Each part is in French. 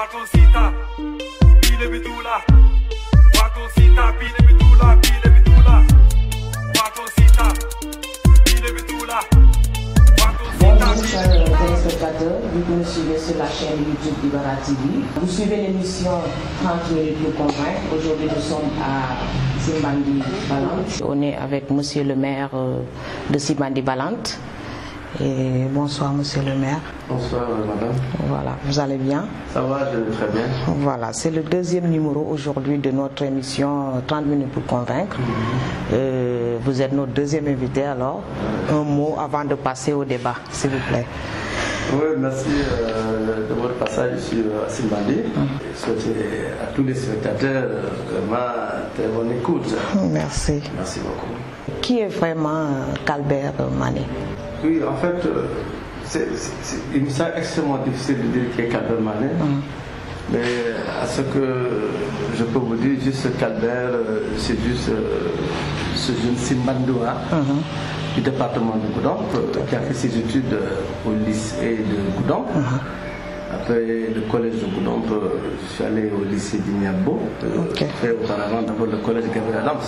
Bonjour chers téléspectateurs, vous nous suivez sur la chaîne YouTube d'Ibarra TV. Vous suivez l'émission 30 minutes pour convaincre. Aujourd'hui nous sommes à Simbandi Balante. On est avec monsieur le maire de Simbandi Balante. Et bonsoir monsieur le maire. Bonsoir madame. Voilà, vous allez bien? Ça va, je vais très bien. Voilà, c'est le deuxième numéro aujourd'hui de notre émission 30 minutes pour convaincre. Vous êtes notre deuxième invité, alors un mot avant de passer au débat, s'il vous plaît. Oui, merci de votre passage ici à Simbandi. Souhaiter à tous les spectateurs vraiment très bonne écoute. Merci. Merci beaucoup. Qui est vraiment Kalbert Mané? Oui, en fait, il me semble extrêmement difficile de dire qui est Kalbert Mané. Mais à ce que je peux vous dire, juste Kalbert, c'est juste ce jeune Simbandoa du département de Goudomp qui a fait ses études au lycée de Goudomp. Après le collège de Goudomp, je suis allé au lycée d'Ignabo. J'ai fait auparavant d'abord le collège Gabriel Adams.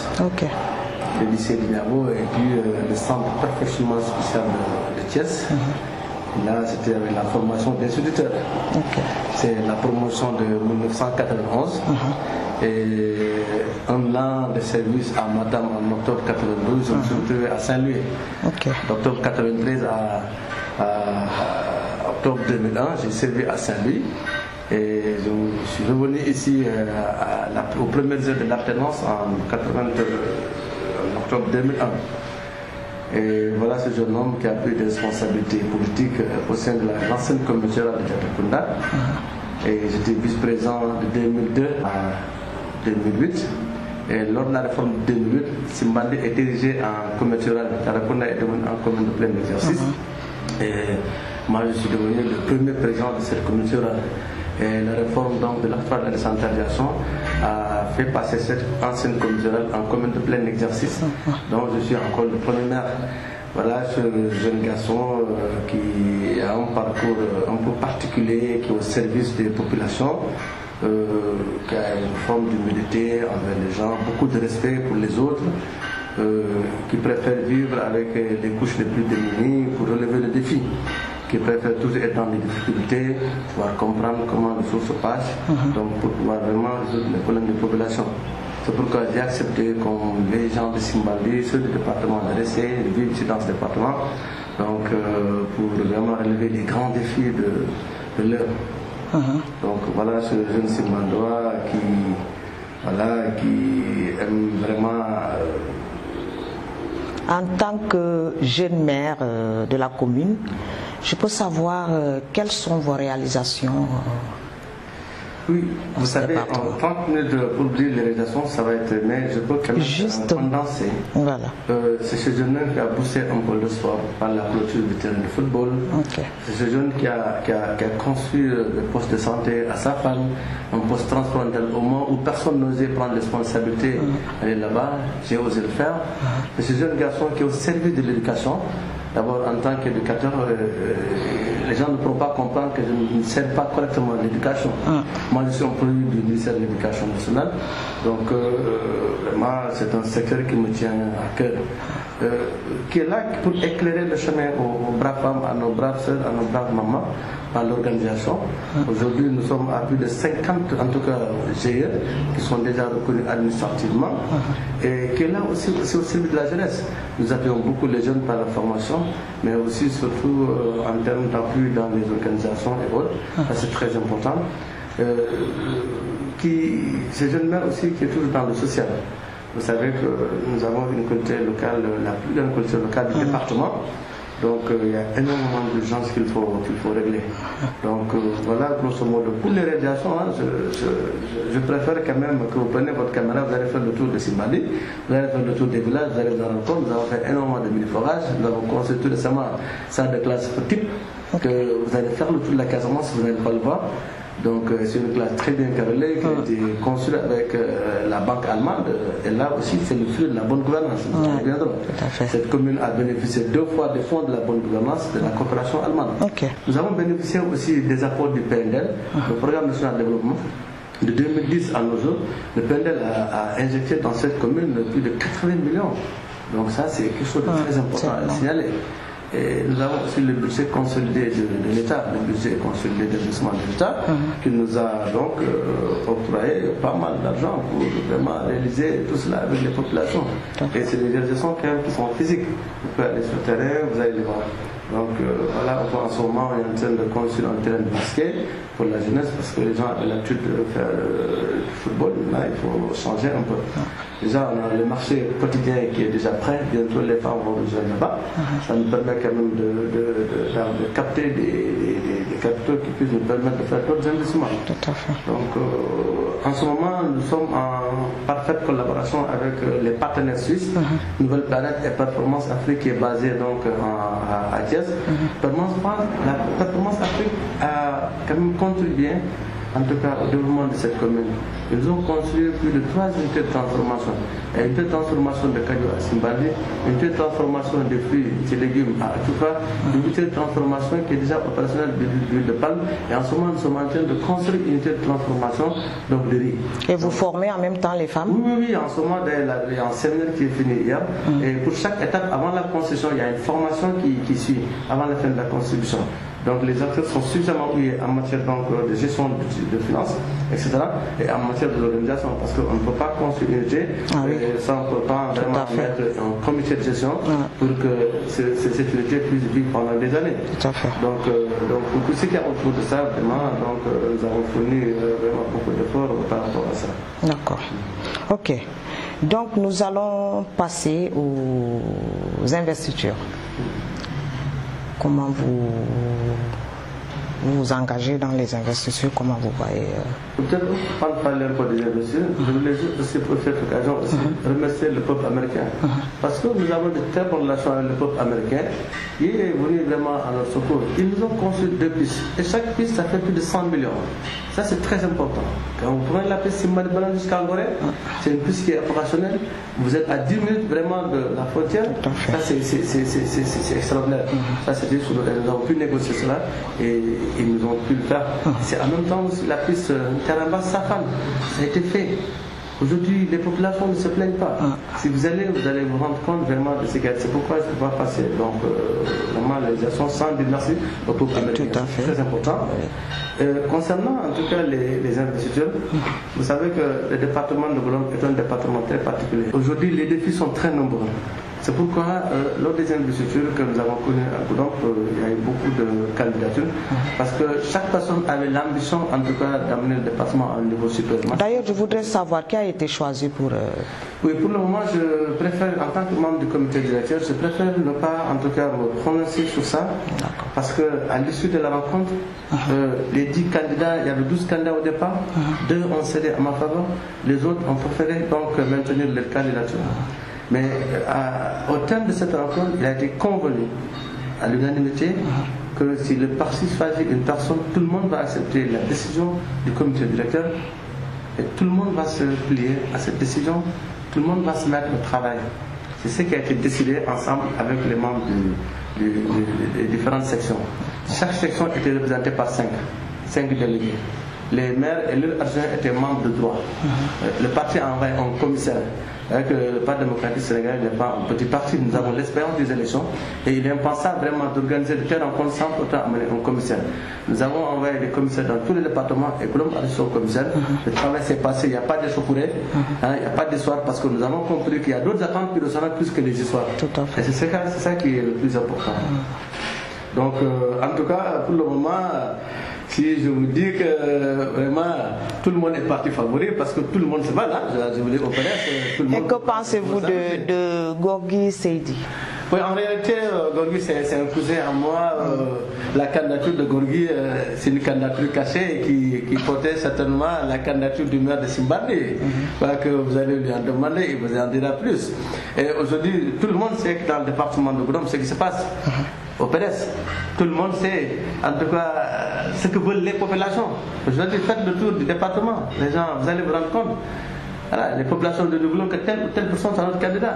Le lycée d'Ignabo et puis le centre perfectionnement spécial de Thiès. Là, c'était avec la formation des instituteurs. C'est la promotion de 1991. Et un an de service à Madame en octobre 92, je me suis retrouvé à Saint-Louis. D'octobre 93 à octobre 2001, j'ai servi à Saint-Louis. Et je suis revenu ici aux premières heures de l'alternance en octobre 2001. Et voilà ce jeune homme qui a pris des responsabilités politiques au sein de l'ancienne communauté rurale de Diatakunda. Et j'étais vice-président de 2002 à 2008. Et lors de la réforme de 2008, Simbandi est dirigé en communauté rurale. Diatakunda est devenu en commune de plein exercice. Et moi, je suis devenu le premier président de cette communauté rurale. Et la réforme donc, de l'acte de la décentralisation a fait passer cette ancienne communauté rurale en commune de plein exercice. Donc je suis encore le premier maire. Voilà ce jeune garçon qui a un parcours un peu particulier, qui est au service des populations, qui a une forme d'humilité envers les gens, beaucoup de respect pour les autres, qui préfère vivre avec les couches les plus démunies pour relever le défi, qui préfère toujours être dans les difficultés, pouvoir comprendre comment les choses se passent, donc pour pouvoir vraiment résoudre les problèmes des populations. C'est pourquoi j'ai accepté, comme les gens de Simbandi, ceux du département de Ressé, de vivre ici dans ce département, donc pour vraiment relever les grands défis de l'heure. Donc voilà ce jeune Simbandois qui aime vraiment. En tant que jeune maire de la commune, je peux savoir quelles sont vos réalisations? Oui, vous savez, en 30 minutes pour dire les réalisations, ça va être, mais je peux quand même condenser. Voilà. C'est ce jeune qui a poussé un peu le sport par la clôture du terrain de football. C'est ce jeune qui a construit le poste de santé à sa femme, un poste transfrontalier au moment où personne n'osait prendre la responsabilité d'aller là-bas. J'ai osé le faire. C'est ce jeune garçon qui est au service de l'éducation. D'abord, en tant qu'éducateur, les gens ne pourront pas comprendre que je ne sers pas correctement l'éducation. Moi, je suis un produit du ministère de l'Éducation nationale. Donc, vraiment, c'est un secteur qui me tient à cœur. Qui est là pour éclairer le chemin aux braves femmes, à nos braves sœurs, à nos braves mamans, à l'organisation. Aujourd'hui, nous sommes à plus de 50, en tout cas, GE, qui sont déjà reconnus administrativement, et qui est là aussi au service de la jeunesse. Nous appuyons beaucoup les jeunes par la formation, mais aussi, surtout, en termes d'appui dans les organisations et autres. Ça, c'est très important. Ces jeunes mères aussi qui est toujours dans le social. Vous savez que nous avons une culture locale, la plus grande culture locale du département. Donc il y a énormément d'urgences qu'il faut régler. Donc voilà, grosso modo, pour les réalisations, je préfère quand même que vous prenez votre caméra, vous allez faire le tour de Simbandi, vous allez faire le tour des villages, vous allez vous en rendre compte, nous avons fait énormément de mini-forages, nous avons construit tout récemment salle de classe type. que vous allez faire le tour de la Casamance, vous n'allez pas le voir. Donc c'est une classe très bien carrelée qui a été construite avec la banque allemande. Et là aussi, c'est le fruit de la bonne gouvernance. Cette commune a bénéficié 2 fois des fonds de la bonne gouvernance de la coopération allemande. Nous avons bénéficié aussi des apports du PNDL, le Programme national de développement. De 2010 à nos jours, le PNDL a injecté dans cette commune plus de 80 millions. Donc ça, c'est quelque chose de très important à signaler. Et nous avons aussi le budget consolidé de l'État, le budget consolidé d'investissement de l'État, qui nous a donc octroyé pas mal d'argent pour vraiment réaliser tout cela avec les populations. Et c'est des réalisations qui sont physiques. Vous pouvez aller sur le terrain, vous allez les voir. Donc voilà, en ce moment, on est en train de construire un terrain de basket pour la jeunesse parce que les gens avaient l'habitude de faire du football. Là, il faut changer un peu. Déjà, on a le marché quotidien qui est déjà prêt. Bientôt, les femmes vont rejoindre là-bas. Ça nous permet quand même de capter des capitaux qui puissent nous permettre de faire d'autres investissements. Tout à fait. Donc, en ce moment, nous sommes en parfaite collaboration avec les partenaires suisses, Nouvelle Planète et Performance Afrique qui est basée donc à Thiès. La Performance Afrique a quand même contribué, en tout cas au développement de cette commune. Ils ont construit plus de 3 unités de transformation. Une unité de transformation de Kadio à Simbandi, une unité de transformation de fruits et légumes à Atufa, une unité de transformation qui est déjà opérationnelle d'huile de palme. Et en ce moment, nous sommes en train de construire une unité de transformation donc de riz. Et vous formez en même temps les femmes? Oui, en ce moment, il y a un séminaire qui est fini hier. Et pour chaque étape, avant la construction, il y a une formation qui suit, avant la fin de la construction. Donc les acteurs sont suffisamment ouillés en matière donc, de gestion de finances, etc. et en matière de l'organisation, parce qu'on ne peut pas construire une unité sans pourtant vraiment mettre un comité de gestion pour que cette unité puisse vivre pendant des années. Tout à fait. Donc pour ce qui est autour de ça, vraiment, nous avons fourni vraiment beaucoup d'efforts par rapport à ça. D'accord. Ok. Donc nous allons passer aux investitures. Comment vous engagez dans les investitures? Comment vous voyez Peut-être avant de parler un peu des investitures, je voulais juste aussi profiter de l'occasion aussi remercier le peuple américain. Parce que nous avons de très bonnes relations avec le peuple américain qui est venu vraiment à notre secours. Ils nous ont construit 2 pistes. Et chaque piste, ça fait plus de 100 millions. Ça, c'est très important. Quand vous prenez la piste Simbandi Balan jusqu'à Angoré, c'est une piste qui est opérationnelle. Vous êtes à 10 minutes vraiment de la frontière. Ça, c'est extraordinaire. Ça, c'est juste, nous avons pu négocier cela et ils nous ont pu le faire. C'est en même temps aussi la piste Karamba-Safan. Ça a été fait. Aujourd'hui, les populations ne se plaignent pas. Si vous allez vous rendre compte vraiment de ce qu'il y a. C'est pourquoi je ne peux pas passer. Donc, vraiment, les actions sans dire merci au peuple américain. C'est très important. Concernant en tout cas les investiteurs, vous savez que le département de Goulom est un département très particulier. Aujourd'hui, les défis sont très nombreux. C'est pourquoi, lors des investitures que nous avons connues à Goulom, il y a eu beaucoup de candidatures, parce que chaque personne avait l'ambition, en tout cas, d'amener le département à un niveau supérieur. D'ailleurs, je voudrais savoir qui a été choisi pour... Oui, pour le moment, je préfère, en tant que membre du comité directeur, je préfère ne pas, en tout cas, me prononcer sur ça, parce qu'à l'issue de la rencontre, les 10 candidats, il y avait 12 candidats au départ, 2 ont cédé à ma faveur, les autres ont préféré donc maintenir leur candidature. Mais au terme de cette rencontre, il a été convenu à l'unanimité que si le parti choisit une personne, tout le monde va accepter la décision du comité directeur et tout le monde va se plier à cette décision, tout le monde va se mettre au travail. C'est ce qui a été décidé ensemble avec les membres des différentes sections. Chaque section était représentée par 5 délégués. Les maires et leurs adjoints étaient membres de droit. Le parti a envoyé un commissaire. Avec le Parti démocratique sénégalais n'est pas un petit parti, nous avons l'expérience des élections et il est impensable vraiment d'organiser de telles rencontres sans pourtant amener un commissaire. Nous avons envoyé des commissaires dans tous les départements et Goulom a reçu son commissaire. Le travail s'est passé, il n'y a pas d'échauffourée, il n'y a pas d'histoire parce que nous avons compris qu'il y a d'autres attentes qui ressortent plus que les histoires. Et c'est ça qui est le plus important. Donc en tout cas, pour le moment, si je vous dis que vraiment tout le monde est parti favori parce que tout le monde se bat là, je voulais opérer. Tout le monde. Et que pensez-vous de Gorgui Seydi? Oui, en réalité, Gorgui, c'est un cousin à moi. La candidature de Gorgui, c'est une candidature cachée qui portait certainement la candidature du maire de Simbandi. Que vous allez lui en demander, il vous en dira plus. Et aujourd'hui, tout le monde sait que dans le département de Goulom, ce qui se passe. au PDS. Tout le monde sait, en tout cas, ce que veulent les populations. Aujourd'hui, faites le tour du département. Les gens, vous allez vous rendre compte. Voilà, les populations ne voulons que telle ou telle personne soit notre candidat.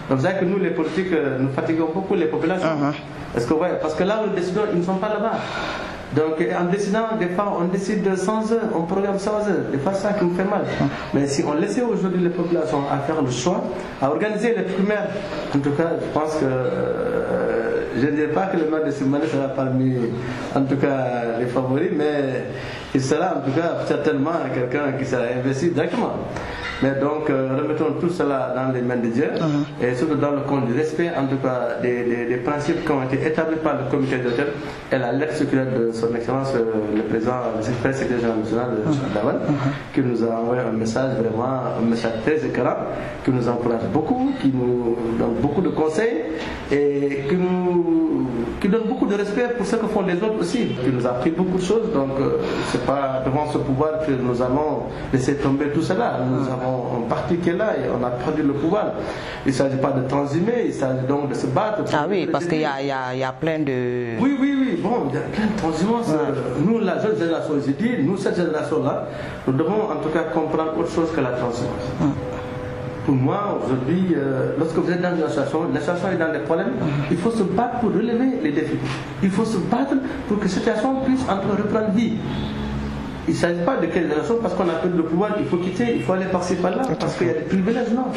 Donc vous savez que nous, les politiques, nous fatiguons beaucoup les populations. Parce que là, nous décidons, ils ne sont pas là-bas. Donc en décidant, des fois on décide de 100 heures, on programme 100 heures. Des fois c'est ça qui nous fait mal. Mais si on laissait aujourd'hui les populations à faire le choix, à organiser les primaires, en tout cas, je pense que je ne dirais pas que le maire de Simbandi sera parmi, en tout cas, les favoris, mais il sera en tout cas certainement quelqu'un qui sera investi directement. Mais donc, remettons tout cela dans les mains de Dieu et surtout dans le compte du respect, en tout cas, des principes qui ont été établis par le comité d'hôtel et la lettre circulaire de son Excellence, le président, le secrétaire général national de Davan, qui nous a envoyé un message vraiment, un message très éclairant, qui nous encourage beaucoup, qui nous donne beaucoup de conseils et qui donne beaucoup de respect pour ce que font les autres aussi, qui nous a appris beaucoup de choses. Donc, c'est pas devant ce pouvoir que nous allons laisser tomber tout cela. Nous avons un parti qui est là et on a perdu le pouvoir. Il ne s'agit pas de transimer, il s'agit donc de se battre. Ah oui, parce qu'il y a plein de... Oui, bon, il y a plein de transimences. Nous, la jeune génération, j'ai dit, nous, cette génération-là, nous devons en tout cas comprendre autre chose que la transhumance. Pour moi, aujourd'hui, lorsque vous êtes dans une association est dans des problèmes, il faut se battre pour relever les défis. Il faut se battre pour que cette association puisse reprendre vie. Il ne s'agit pas de quelle génération, parce qu'on a perdu le pouvoir, il faut quitter, il faut aller par-ci par-là, parce qu'il y a des privilèges, non.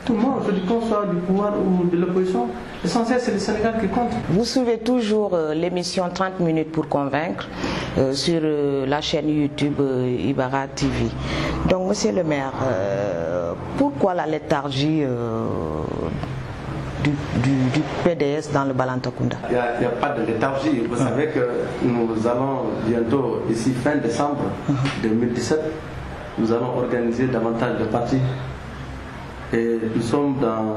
Tout le monde, aujourd'hui, qu'on soit du pouvoir ou de l'opposition, l'essentiel c'est le Sénégal qui compte. Vous suivez toujours l'émission 30 minutes pour convaincre sur la chaîne YouTube Ibara TV. Donc, monsieur le maire, pourquoi la léthargie du PDS dans le Balantacounda? Il n'y a pas de léthargie. Vous savez que nous allons bientôt, ici fin décembre 2017, nous allons organiser davantage de partis. Et nous sommes dans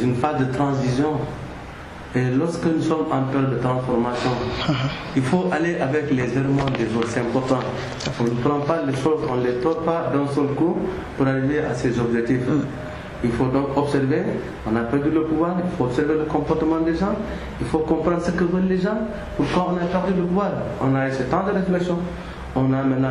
une phase de transition. Et lorsque nous sommes en période de transformation, il faut aller avec les éléments des autres, c'est important. On ne prend pas les choses, on ne les tourne pas d'un seul coup pour arriver à ses objectifs. Il faut donc observer, on a perdu le pouvoir, il faut observer le comportement des gens, il faut comprendre ce que veulent les gens, pourquoi on a perdu le pouvoir. On a eu ce temps de réflexion, on a maintenant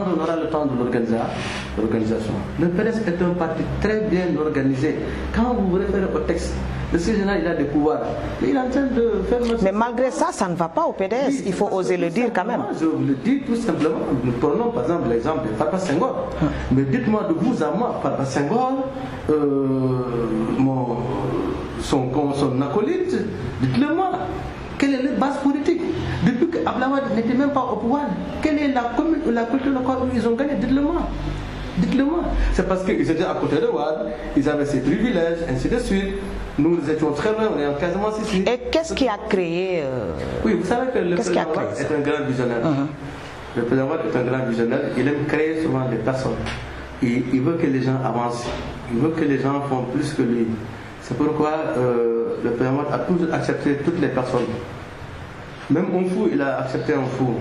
on aura le temps de l'organisation. Le PDS est un parti très bien organisé. Quand vous vous référez au texte, le secrétaire général il a des pouvoirs, mais il est en train de faire... Mais malgré ça, ça ne va pas au PDS, oui, il faut oser le dire quand même. Je vous le dis tout simplement, nous prenons par exemple l'exemple de Farba Senghor. Mais dites-moi de vous à moi, Farba Senghor, son acolyte, dites-le-moi, quelle est la base politique? Depuis que Ablaouad n'était même pas au pouvoir, quelle est la culture locale où ils ont gagné? Dites-le-moi. Dites-le-moi. C'est parce qu'ils étaient à côté de Ouad, ils avaient ces privilèges, ainsi de suite. Nous étions très loin, on est en Casamance ici. Et qu'est-ce qui a créé Oui, vous savez que le président Ouad est un grand visionnaire. Le président Ouad est un grand visionnaire. Il aime créer souvent des personnes. Il veut que les gens avancent. Il veut que les gens font plus que lui. C'est pourquoi le président Ouad a toujours accepté toutes les personnes. Même un fou, il a accepté un fou.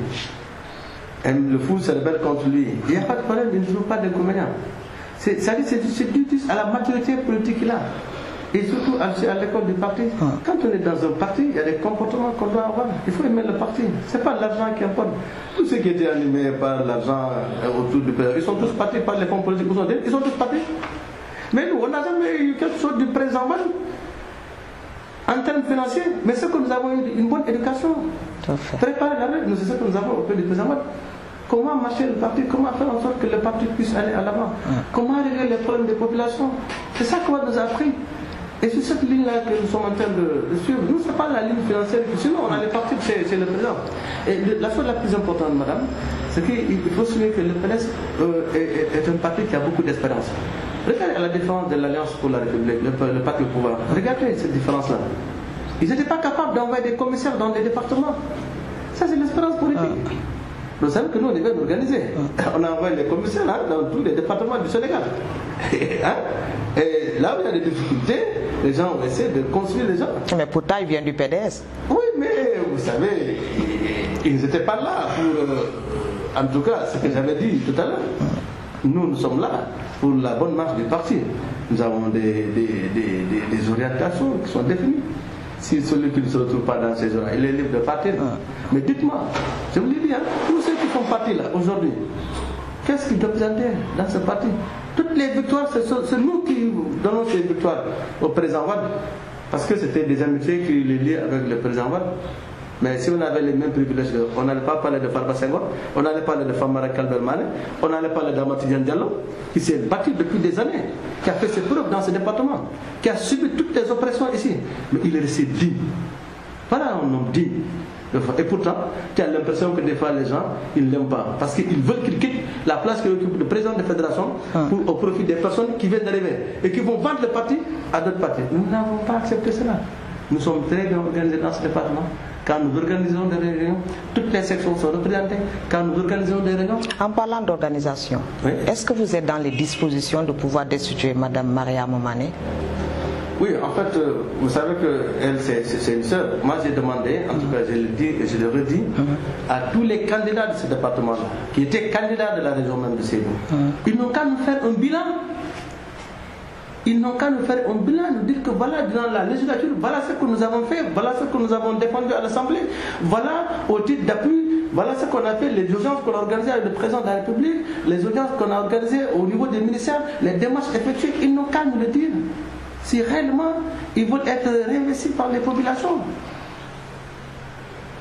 Et le fou se rebelle contre lui. Il n'y a pas de problème, il ne trouve pas d'inconvénient. C'est dû à la maturité politique qu'il a. Et surtout à l'école du parti. Quand on est dans un parti, il y a des comportements qu'on doit avoir. Il faut aimer le parti. Ce n'est pas l'argent qui importe. Tous ceux qui étaient animés par l'argent autour du pays, ils sont tous partis par les fonds politiques. Ils sont tous partis. Mais nous, on n'a jamais eu quelque chose du président en termes financiers. Mais c'est que nous avons eu une bonne éducation. Préparer la règle, c'est ce que nous avons au pays du président. Comment marcher le parti, comment faire en sorte que le parti puisse aller à l'avant, comment régler les problèmes des populations. C'est ça qu'on nous a appris. Et c'est cette ligne-là que nous sommes en train de suivre. Nous, ce n'est pas la ligne financière, sinon on allait partir chez le président. Et la chose la plus importante, madame, c'est qu'il faut souligner que le PDS est un parti qui a beaucoup d'espérance. Regardez à la différence de l'Alliance pour la République, le parti au pouvoir. Regardez cette différence-là. Ils n'étaient pas capables d'envoyer des commissaires dans des départements. Ça, c'est l'espérance politique. Vous savez que nous, on est bien organisés. On a envoyé les commissaires dans tous les départements du Sénégal. Et là où il y a des difficultés, les gens ont essayé de construire les gens. Mais pourtant, ils viennent du PDS. Oui, mais vous savez, ils n'étaient pas là pour... en tout cas, ce que j'avais dit tout à l'heure. Nous sommes là pour la bonne marche du parti. Nous avons des orientations qui sont définies. si celui qui ne se retrouve pas dans ces zones-là, il est libre de partir. Mais dites-moi, je vous l'ai dit, tous ceux qui font partie là aujourd'hui, qu'est-ce qu'ils représentaient dans ce parti? Toutes les victoires, c'est nous qui donnons ces victoires au président Wade. Parce que c'était des amitiés qui les liaient avec le président Wade. Mais si on avait les mêmes privilèges, on n'allait pas parler de Farba Senghor, on n'allait parler de Famara Kalbel Mané, on n'allait parler d'Amatou Diallo, qui s'est battu depuis des années, qui a fait ses preuves dans ce département, qui a subi toutes les oppressions ici. Mais il est resté digne. Voilà un homme digne. Et pourtant, tu as l'impression que des fois les gens, ils ne l'aiment pas. Parce qu'ils veulent qu'il quitte la place qu'il occupe de président de fédération au profit des personnes qui viennent d'arriver et qui vont vendre le parti à d'autres partis. Nous n'avons pas accepté cela. Nous sommes très bien organisés dans ce département. Quand nous organisons des réunions, toutes les sections sont représentées. Quand nous organisons des réunions... En parlant d'organisation, oui. Est-ce que vous êtes dans les dispositions de pouvoir destituer Mme Mariama Mané? Oui, en fait, vous savez qu'elle, c'est une sœur. Moi, j'ai demandé, en tout cas, je le dis et je le redis, à tous les candidats de ce département-là, qui étaient candidats de la région même de Sédou, ils n'ont qu'à nous faire un bilan. Ils n'ont qu'à nous faire un bilan, nous dire que voilà, dans la législature, voilà ce que nous avons fait, voilà ce que nous avons défendu à l'Assemblée, voilà au titre d'appui, voilà ce qu'on a fait, les audiences qu'on a organisées avec le président de la République, les audiences qu'on a organisées au niveau des ministères, les démarches effectuées, ils n'ont qu'à nous le dire. Si réellement ils veulent être réinvestis par les populations.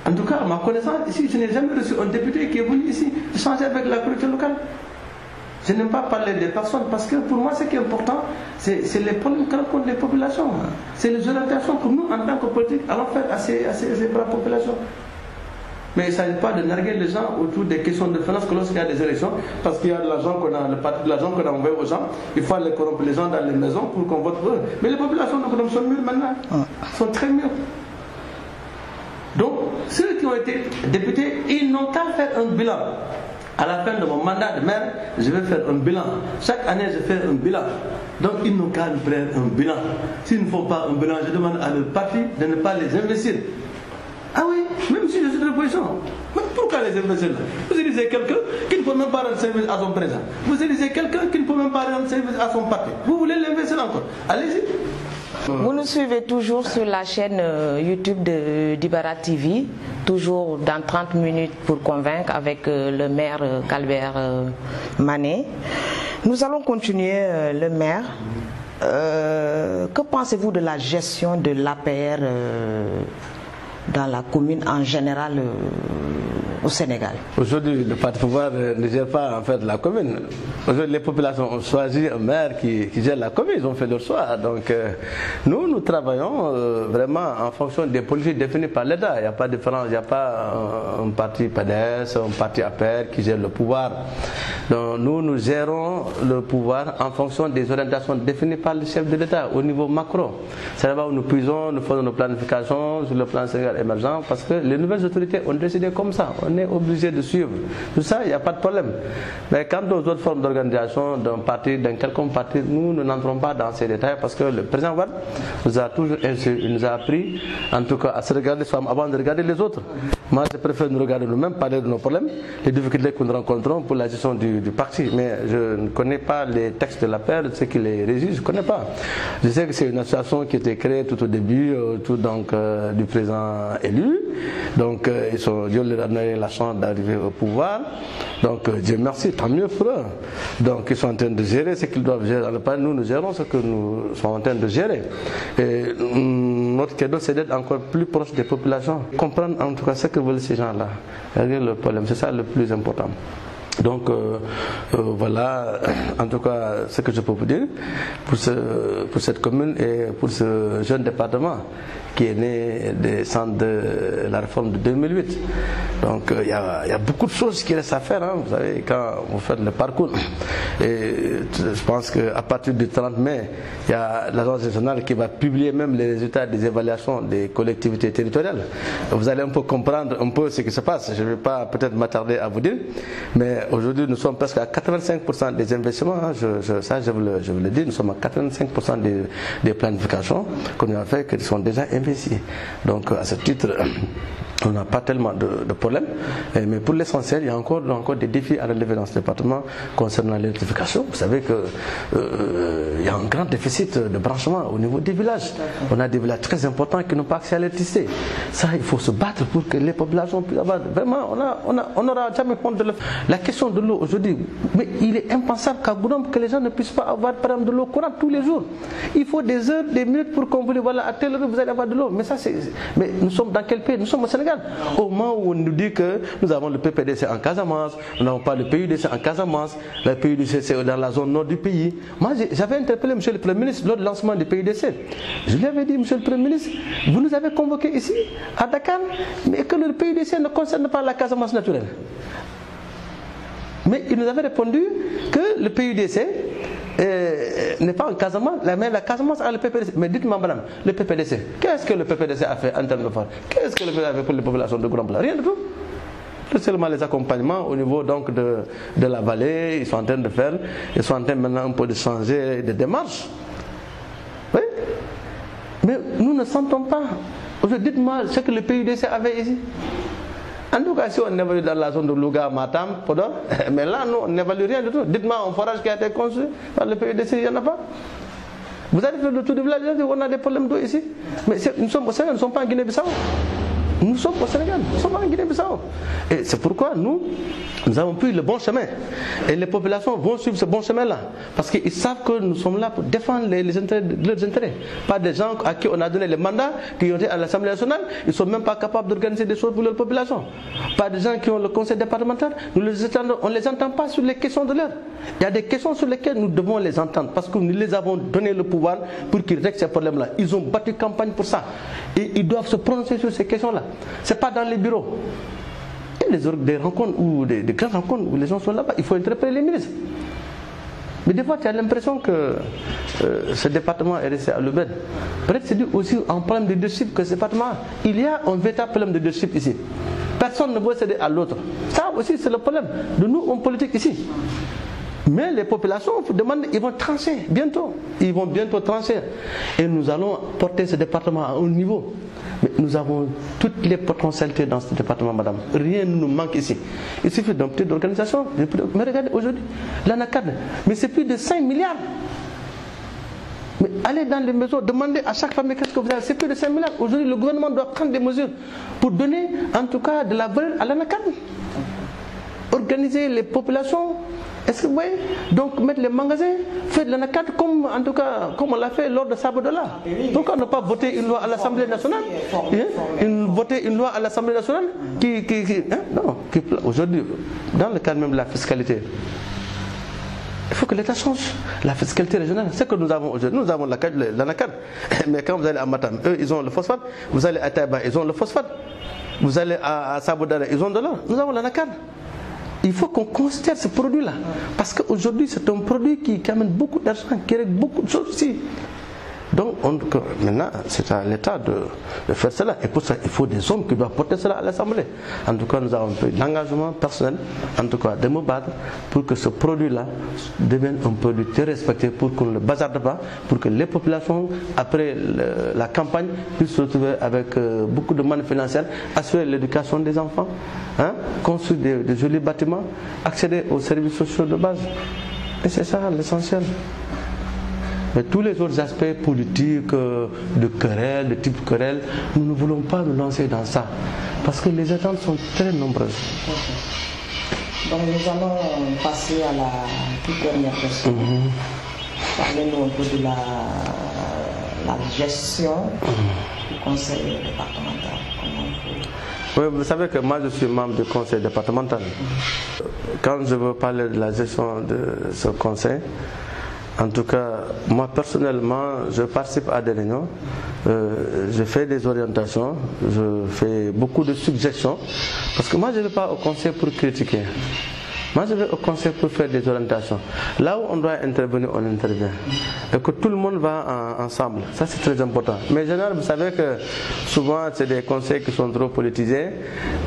En tout cas, à ma connaissance, ici, je n'ai jamais reçu un député qui est venu ici changer avec la collectivité locale. Je n'aime pas parler des personnes parce que pour moi, ce qui est important, c'est les problèmes que rencontrent les populations. C'est les orientations que nous, en tant que politique, allons faire à ces braves populations. Mais il ne s'agit pas de narguer les gens autour des questions de finances que lorsqu'il y a des élections, parce qu'il y a de l'argent qu'on a, de l'argent qu'on a envoyé aux gens, il faut aller corrompre les gens dans les maisons pour qu'on vote pour eux. Mais les populations de sont mûres maintenant, sont très mûres. Donc, ceux qui ont été députés, ils n'ont qu'à faire un bilan. À la fin de mon mandat de maire, je vais faire un bilan. Chaque année, je fais un bilan. Donc, ils n'ont qu'à faire un bilan. S'ils ne font pas un bilan, je demande à leur parti de ne pas les investir. Ah oui, même si je suis de l'opposition. Pourquoi les investir là? Vous élisez quelqu'un qui ne peut même pas rendre service à son président. Vous élisez quelqu'un qui ne peut même pas rendre service à son parti. Vous voulez l'investir encore? Allez-y. Vous nous suivez toujours sur la chaîne YouTube d'Ibara TV, toujours dans 30 minutes pour convaincre avec le maire Kalbert Mané. Nous allons continuer, le maire. Que pensez-vous de la gestion de l'APR dans la commune en général au Sénégal? Aujourd'hui, le parti pouvoir ne gère pas en fait la commune. Aujourd'hui, les populations ont choisi un maire qui gère la commune, ils ont fait leur choix. Donc nous travaillons vraiment en fonction des politiques définies par l'État. Il n'y a pas de différence, il n'y a pas un parti PDS, un parti APR qui gère le pouvoir. Donc nous gérons le pouvoir en fonction des orientations définies par le chef de l'État au niveau macro. C'est là-bas où nous puisons, nous faisons nos planifications sur le plan Sénégal émergent parce que les nouvelles autorités ont décidé comme ça. On est obligé de suivre. Tout ça, il n'y a pas de problème. Mais quant aux autres formes d'organisation d'un parti, d'un quelconque parti, nous n'entrons pas dans ces détails parce que le président Wade nous a toujours il nous a appris, en tout cas, à se regarder soi-même avant de regarder les autres. Moi, je préfère nous regarder nous-mêmes, parler de nos problèmes, les difficultés que nous rencontrons pour la gestion du parti. Mais je ne connais pas les textes de l'APR, ce qui les régit, je ne connais pas. Je sais que c'est une association qui a été créée tout au début, du président élu. Donc, Dieu leur a donné la chance d'arriver au pouvoir. Donc, Dieu merci, tant mieux pour eux. Donc, ils sont en train de gérer ce qu'ils doivent gérer. Nous gérons ce que nous sommes en train de gérer. Et notre cadeau, c'est d'être encore plus proche des populations. Comprendre en tout cas ce que veulent ces gens-là. Régler le problème, c'est ça le plus important. Donc voilà en tout cas ce que je peux vous dire pour cette commune et pour ce jeune département qui est né des centres de la réforme de 2008. Donc il y a beaucoup de choses qui restent à faire, hein, vous savez, quand vous faites le parcours. Et je pense qu'à partir du 30 mai, il y a l'agence régionale qui va publier même les résultats des évaluations des collectivités territoriales. Vous allez un peu comprendre un peu ce qui se passe. Je ne vais pas peut-être m'attarder à vous dire, mais aujourd'hui nous sommes presque à 85% des investissements, hein, je vous le dis, nous sommes à 85% des planifications qu'on a fait qui sont déjà investis. Donc à ce titre, on n'a pas tellement de problèmes, mais pour l'essentiel, il y a encore des défis à relever dans ce département concernant l'électrification. Vous savez qu'il y a un grand déficit de branchement au niveau des villages. On a des villages très importants qui n'ont pas accès à l'électricité. Ça, il faut se battre pour que les populations puissent avoir. Vraiment, on n'aura jamais honte de le faire. La question de l'eau aujourd'hui, mais il est impensable qu'à Goudomp, que les gens ne puissent pas avoir par exemple de l'eau courante tous les jours. Il faut des heures, des minutes pour qu'on vous dise, voilà, à telle heure vous allez avoir de l'eau. Mais ça, mais nous sommes dans quel pays? Nous sommes au Sénégal. Au moment où on nous dit que nous avons le PPDC en Casamance, nous n'avons pas le PUDC en Casamance, le PUDC c'est dans la zone nord du pays. Moi j'avais interpellé M. le Premier ministre lors du lancement du PUDC. Je lui avais dit, M. le Premier ministre, vous nous avez convoqués ici, à Dakar, mais que le PUDC ne concerne pas la Casamance naturelle. Mais il nous avait répondu que le PUDC n'est pas en Casamance, mais la Casamance a le PPDC. Mais dites-moi, madame, le PPDC, qu'est-ce que le PPDC a fait en termes de force? Qu'est-ce que le PPDC a fait pour les populations de Goudomp? Rien du tout. Seulement les accompagnements au niveau donc de la vallée, ils sont en train de faire, ils sont en train maintenant un peu de changer de démarche. Oui. Mais nous ne sentons pas. Dites-moi ce que le PUDC avait ici. En tout cas, si on évalue dans la zone de Louga, Matam, Podor, mais là, nous, on n'évalue rien du tout. Dites-moi un forage qui a été construit par le PUDC, il n'y en a pas. Vous allez faire le tour du village, on a des problèmes d'eau ici. Mais nous sommes au Sénégal, nous ne sommes pas en Guinée-Bissau. Nous sommes au Sénégal, nous sommes en Guinée-Bissau. Et c'est pourquoi nous avons pris le bon chemin. Et les populations vont suivre ce bon chemin-là. Parce qu'ils savent que nous sommes là pour défendre leurs intérêts. Pas des gens à qui on a donné les mandats, qui ont été à l'Assemblée nationale, ils ne sont même pas capables d'organiser des choses pour leur population. Pas des gens qui ont le conseil départemental, on ne les entend pas sur les questions de l'heure. Il y a des questions sur lesquelles nous devons les entendre. Parce que nous les avons donné le pouvoir pour qu'ils règlent ces problèmes-là. Ils ont battu campagne pour ça. Et ils doivent se prononcer sur ces questions-là. Ce n'est pas dans les bureaux. Il y a des rencontres ou des grandes rencontres où les gens sont là-bas. Il faut interpeller les ministres. Mais des fois, tu as l'impression que ce département est resté à l'aubaine. Peut-être c'est dû aussi à un problème de leadership que ce département. Il y a un véritable problème de leadership ici. Personne ne veut céder à l'autre. Ça aussi, c'est le problème de nous, hommes politiques ici. Mais les populations vous demandent, ils vont trancher bientôt. Ils vont bientôt trancher. Et nous allons porter ce département à un niveau. Mais nous avons toutes les potentialités dans ce département, madame. Rien ne nous manque ici. Il suffit d'un petit organisation. Mais regardez aujourd'hui, l'ANACAD, mais c'est plus de 5 milliards. Mais allez dans les maisons, demandez à chaque famille qu'est-ce que vous avez. C'est plus de 5 milliards. Aujourd'hui, le gouvernement doit prendre des mesures pour donner, en tout cas, de la valeur à l'ANACAD. Organiser les populations. Est-ce que vous voyez? Donc mettre les magasins, faire de l'ANACAD comme en tout cas comme on l'a fait lors de Sabodola. Donc on n'a pas voté une loi à l'Assemblée nationale. Voter une loi à l'Assemblée nationale qui aujourd'hui, dans le cadre même de la fiscalité, il faut que l'État change la fiscalité régionale. C'est ce que nous avons aujourd'hui. Nous avons l'ANACAD. Mais quand vous allez à Matam, eux ils ont le phosphate. Vous allez à Taïba, ils ont le phosphate. Vous allez à Sabodola, ils ont de l'or. Nous avons l'ANACAD. Il faut qu'on considère ce produit-là. Parce qu'aujourd'hui, c'est un produit qui amène beaucoup d'argent, qui règle beaucoup de choses aussi. Donc, maintenant, c'est à l'État de faire cela. Et pour ça, il faut des hommes qui doivent porter cela à l'Assemblée. En tout cas, nous avons pris l'engagement personnel, en tout cas de me battre, pour que ce produit-là devienne un produit très respecté, pour qu'on ne le bazarde pas, pour que les populations, après la campagne, puissent se retrouver avec beaucoup de mannes financières, assurer l'éducation des enfants, construire des jolis bâtiments, accéder aux services sociaux de base. Et c'est ça l'essentiel. Mais tous les autres aspects politiques, de querelle, de type querelle, nous ne voulons pas nous lancer dans ça. Parce que les attentes sont très nombreuses. Donc nous allons passer à la toute dernière question. Parlez-nous un peu de la gestion du conseil départemental. Oui, vous savez que moi je suis membre du conseil départemental. Quand je veux parler de la gestion de ce conseil, en tout cas, moi personnellement, je participe à des réunions, je fais des orientations, je fais beaucoup de suggestions, parce que moi je ne vais pas au conseil pour critiquer. Moi je vais au conseil pour faire des orientations. Là où on doit intervenir, on intervient. Et que tout le monde va ensemble. Ça c'est très important. Mais en général, vous savez que souvent c'est des conseils qui sont trop politisés.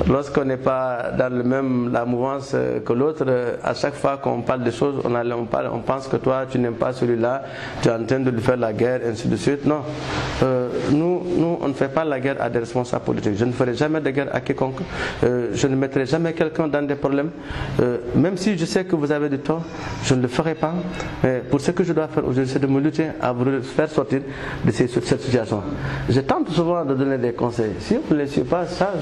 Lorsqu'on n'est pas dans la mouvance que l'autre, à chaque fois qu'on parle des choses, on pense que toi tu n'aimes pas celui-là, tu es en train de lui faire la guerre, ainsi de suite. Non. nous, on ne fait pas la guerre à des responsables politiques. Je ne ferai jamais de guerre à quiconque. Je ne mettrai jamais quelqu'un dans des problèmes. Même si je sais que vous avez du tort, je ne le ferai pas. Mais pour ce que je dois faire aujourd'hui, c'est de me lutter à vous faire sortir de cette situation. Je tente souvent de donner des conseils. Si on ne les suit pas, ça,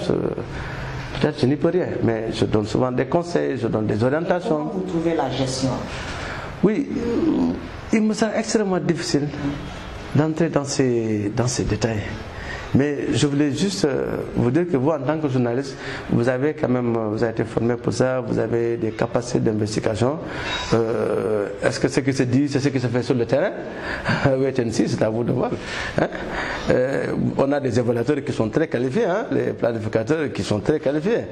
peut-être je n'y peux rien. Mais je donne souvent des conseils, je donne des orientations. Comment vous trouvez la gestion? Oui, il me semble extrêmement difficile d'entrer dans ces détails. Mais je voulais juste vous dire que vous, en tant que journaliste, vous avez quand même, vous avez été formé pour ça, vous avez des capacités d'investigation. Est-ce que ce qui se dit, c'est ce qui se fait sur le terrain? Wait and see, c'est à vous de voir. Hein? On a des évaluateurs qui sont très qualifiés, hein? Les planificateurs qui sont très qualifiés.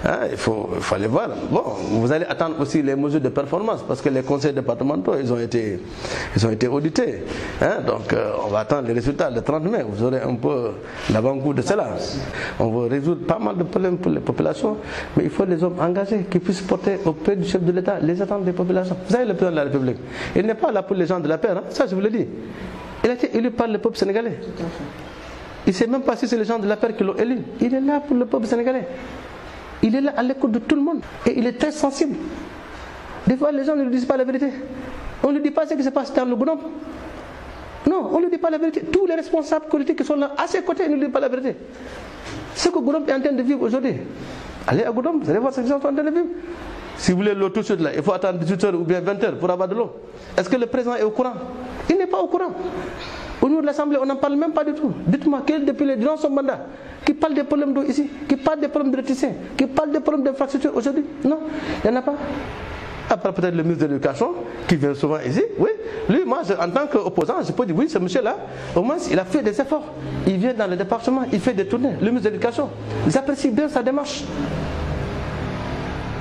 Hein? Il faut aller voir. Bon, vous allez attendre aussi les mesures de performance, parce que les conseils départementaux, ils ont été audités. Hein? Donc, on va attendre les résultats le 30 mai. Vous aurez un peu l'avant-goût de cela. On veut résoudre pas mal de problèmes pour les populations, mais il faut des hommes engagés qui puissent porter auprès du chef de l'État les attentes des populations. Vous savez, le président de la République, il n'est pas là pour les gens de la paix, hein? Ça je vous le dis. Il a été élu par le peuple sénégalais. Il ne sait même pas si c'est les gens de la paix qui l'ont élu. Il est là pour le peuple sénégalais. Il est là à l'écoute de tout le monde. Et il est très sensible. Des fois, les gens ne lui disent pas la vérité. On ne lui dit pas ce qui se passe dans le Goudomp. Non, on ne lui dit pas la vérité. Tous les responsables politiques qui sont là à ses côtés ne lui disent pas la vérité. Ce que Goudomp est en train de vivre aujourd'hui, allez à Goudomp, vous allez voir ce qu'ils sont en train de vivre. Si vous voulez l'eau tout de suite là, il faut attendre 18h ou bien 20h pour avoir de l'eau. Est-ce que le président est au courant? Il n'est pas au courant. Au niveau de l'Assemblée, on n'en parle même pas du tout. Dites-moi, quel député durant son mandat qui parle des problèmes d'eau ici, qui parle des problèmes d'électricité, qui parle des problèmes d'infrastructure aujourd'hui? Non, il n'y en a pas. À part peut-être le ministre de l'Éducation, qui vient souvent ici, oui. Lui, moi, en tant qu'opposant, je peux dire, oui, ce monsieur-là, au moins, il a fait des efforts. Il vient dans le département, il fait des tournées. Le ministre de l'Éducation, ils apprécient bien sa démarche.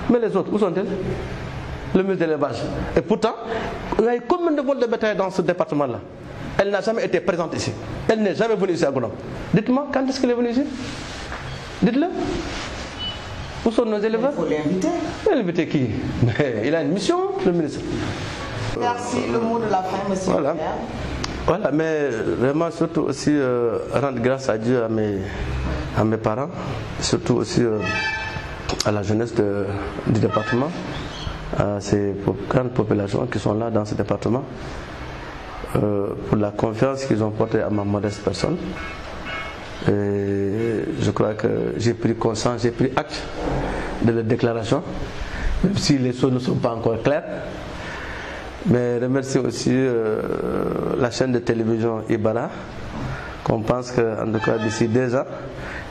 Mais les autres, où sont-ils? Le ministre de l'Élevage. Et pourtant, il y a combien de vols de bétail dans ce département-là? Elle n'a jamais été présente ici. Elle n'est jamais venue ici à Goudomp. Dites-moi, quand est-ce qu'elle est venue ici? Dites-le. Où sont nos éleveurs? Il faut l'inviter. L'inviter qui? Mais il a une mission, le ministre. Merci. Le mot de la fin, monsieur. Voilà. Voilà, mais vraiment, surtout aussi rendre grâce à Dieu, à mes parents, surtout aussi à la jeunesse du département, à ces grandes populations qui sont là dans ce département, pour la confiance qu'ils ont portée à ma modeste personne. Et je crois que j'ai pris conscience, j'ai pris acte de la déclaration, même si les choses ne sont pas encore claires. Mais remercie aussi la chaîne de télévision Ibara, qu'on pense qu'en tout cas d'ici 2 ans,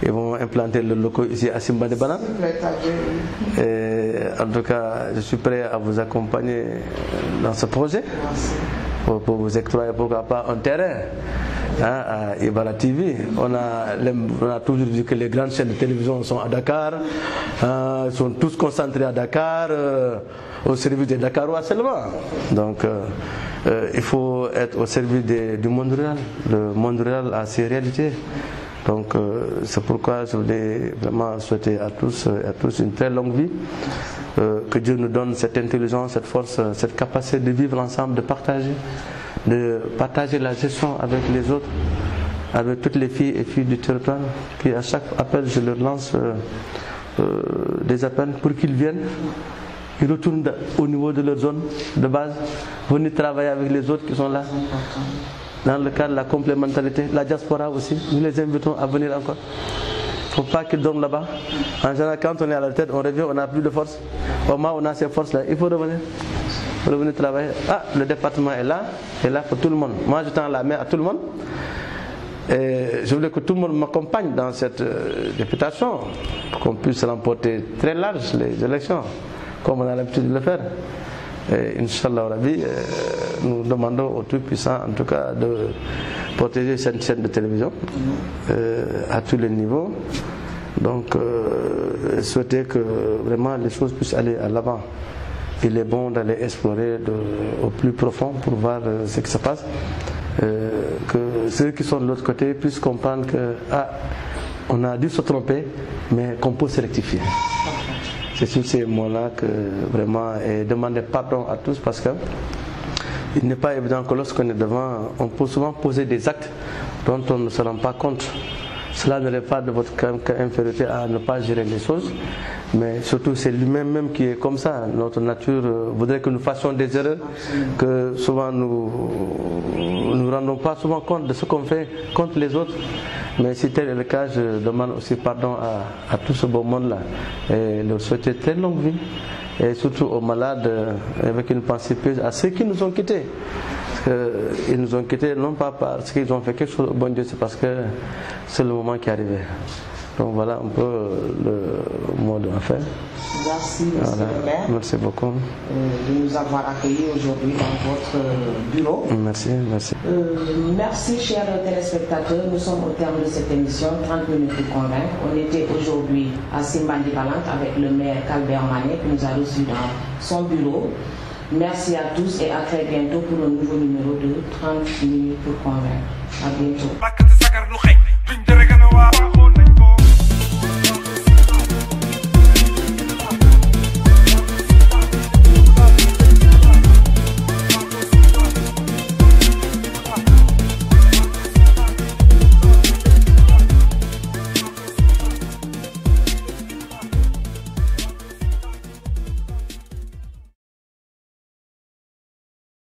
ils vont implanter le local ici à Simbandibana. Et en tout cas, je suis prêt à vous accompagner dans ce projet pour vous octroyer pourquoi pas un terrain. À Ibara TV, on a toujours dit que les grandes chaînes de télévision sont à Dakar, ils sont tous concentrés à Dakar, au service des Dakarois seulement. Donc il faut être au service du monde rural. Le monde rural a ses réalités. Donc c'est pourquoi je voulais vraiment souhaiter à tous une très longue vie. Que Dieu nous donne cette intelligence, cette force, cette capacité de vivre ensemble, de partager la gestion avec les autres, avec toutes les filles et filles du territoire, qui à chaque appel, je leur lance des appels pour qu'ils viennent, ils retournent au niveau de leur zone de base, venir travailler avec les autres qui sont là. Dans le cadre de la complémentarité, la diaspora aussi, nous les invitons à venir encore. Il ne faut pas qu'ils dorment là-bas. En général, quand on est à la tête, on revient, on n'a plus de force. Au moins, on a ces forces-là. Il faut revenir. Il faut revenir travailler. Ah, le département est là pour tout le monde. Moi, je tends la main à tout le monde. Et je voulais que tout le monde m'accompagne dans cette députation, pour qu'on puisse remporter très large les élections, comme on a l'habitude de le faire. Et Inch'Allah Rabbi, nous demandons au Tout-Puissant, en tout cas, de protéger cette chaîne de télévision à tous les niveaux. Donc, souhaiter que vraiment les choses puissent aller à l'avant. Il est bon d'aller explorer au plus profond pour voir ce qui se passe. Que ceux qui sont de l'autre côté puissent comprendre que on a dû se tromper, mais qu'on peut se rectifier. C'est sur ces mots-là que vraiment demander pardon à tous, parce que il n'est pas évident que lorsqu'on est devant, on peut souvent poser des actes dont on ne se rend pas compte. Cela ne relève pas de votre infériorité à ne pas gérer les choses, mais surtout c'est lui-même même qui est comme ça. Notre nature voudrait que nous fassions des erreurs, que souvent nous ne rendons pas souvent compte de ce qu'on fait contre les autres. Mais si tel est le cas, je demande aussi pardon à tout ce beau monde-là et leur souhaiter très longue vie. Et surtout aux malades, avec une pensée pieuse à ceux qui nous ont quittés. Ils nous ont quittés non pas parce qu'ils ont fait quelque chose au bon Dieu, c'est parce que c'est le moment qui est arrivé. Donc voilà un peu le mot de la fin. Merci, monsieur le maire. Merci beaucoup. De nous avoir accueillis aujourd'hui dans votre bureau. Merci, merci. Merci, chers téléspectateurs. Nous sommes au terme de cette émission, 30 minutes pour convaincre. On était aujourd'hui à Simbandi Balante avec le maire Kalbert Mané qui nous a reçus dans son bureau. Merci à tous et à très bientôt pour un nouveau numéro de 30 minutes pour convaincre. À bientôt.